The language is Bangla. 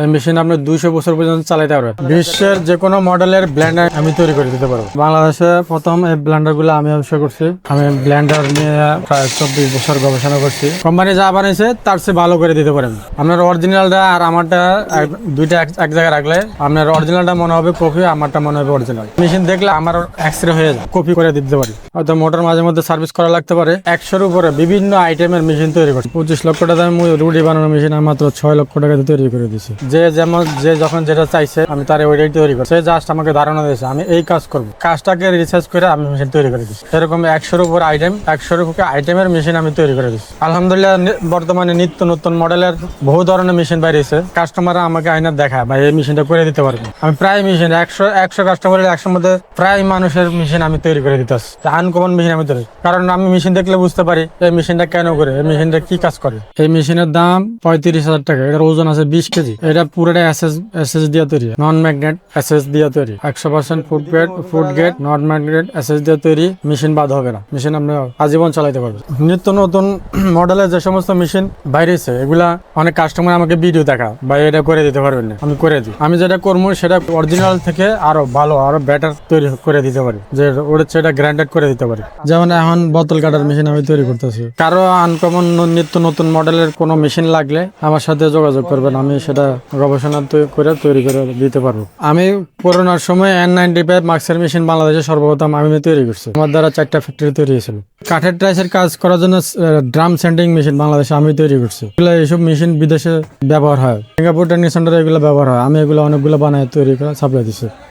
এই মেশিন আপনি 200 বছর পর্যন্ত চালাতে পারবেন। বিশ্বের যে কোনো মডেলের ব্লেন্ডার আমি তৈরি করে দিতে পারবো। বাংলাদেশে প্রথম এই ব্লেন্ডার গুলো আমি আবিষ্কার করছি। আমি ব্লেন্ডার নিয়ে প্রায় 24 বছর গবেষণা করছি। কোম্পানি যা বানিয়েছে তার চেয়ে ভালো করে দিতে পারেন। আপনার অরিজিনালটা আর আমারটা দুইটা এক জায়গায় রাখলে আপনার অরিজিনালটা মনে হবে কপি, আমারটা মনে হবে অরিজিনাল। মেশিন দেখলে আমার এক্সরে হয়ে যায়, কপি করে দিতে পারি। হয়তো মোটর মাঝে মধ্যে সার্ভিস করা লাগতে পারে। 100-এর উপরে বিভিন্ন আইটেমের মেশিন তৈরি করছি। 25 লক্ষ টাকা দামে রুটি বানানোর মেশিন আমি মাত্র 6 লক্ষ টাকাতে তৈরি করে দিয়েছি। যে যখন যেটা চাইছে আমি তার ওইটাই তৈরি করছি। সে জাস্ট আমাকে ধারণা দিয়েছে আমি এই কাজ করবো, কাজটাকে রিসার্চ করে আমি মেশিন তৈরি করে দিচ্ছি। এরকম 100-এর উপর আইটেম, 100-এর উপর আইটেমের মেশিন আমি তৈরি করে দিচ্ছি। আলহামদুলিল্লাহ বর্তমানে নিত্য নতুন মডেলের বহু ধরনের মেশিন বাইরেছে। কাস্টমাররা আমাকে আইনা দেখায় ভাই এই মেশিনটা করে দিতে পারবে। আমি প্রায় মেশিন 100 কাস্টমারের 100 মধ্যে প্রায় মানুষের মেশিন আমি তৈরি করে দিতে আসছি। আনকমন মেশিন আমি তৈরি, কারণ আমি মেশিন দেখলে বুঝতে পারি এই মেশিনটা কেন করে, এই মেশিনটা কি কাজ করে। এই মেশিনের দাম 35,000 টাকা। এটার ওজন আছে 20 কেজি। এটা পুরোটা এসএস দিয়ে তৈরি, নন ম্যাগনেট এসএস দিয়ে তৈরি, 100% ফুড গ্রেড নন ম্যাগনেট এসএস দিয়ে তৈরি। মেশিন বাদ হবে না, মেশিন আপনি আজীবন চালাতে পারবেন। নিত্য নতুন মডেলের যে সমস্ত মেশিন বাইরেছে এগুলা অনেক কাস্টমার আমাকে ভিডিও দেখা ভাই এটা করে দিতে পারবেন না, আমি করে দিই। আমি যেটা করবো সেটা অরিজিনাল থেকে আরো ভালো আরো বেটার তৈরি করে দিতে পারি, যে ওটা সেটা গ্র্যান্ডেড করে দিতে পারি। যেমন এখন বোতল কাটার মেশিন আমি তৈরি করতেছি। কারো আনকমন নিত্য নতুন মডেলের কোনো মেশিন লাগলে আমার সাথে যোগাযোগ করবেন, আমি সেটা গবেষণা করে তৈরি করে দিতে পারবো। আমি করোনার সময় N95 মাস্কের মেশিন বাংলাদেশে সর্বপ্রথম আমি তৈরি করছি। আমার দ্বারা 4টা ফ্যাক্টরি তৈরি হয়েছিল। কাঠের টাইসের কাজ করার জন্য ড্রাম সেন্ডিং মেশিন বাংলাদেশে আমি তৈরি করছি। এগুলো এইসব মেশিন বিদেশে ব্যবহার হয়, সিঙ্গাপুর ট্রেনিং সেন্টারে এগুলো ব্যবহার হয়। আমি এগুলো অনেকগুলো বানায় তৈরি করে সাপ্লাই দিচ্ছি।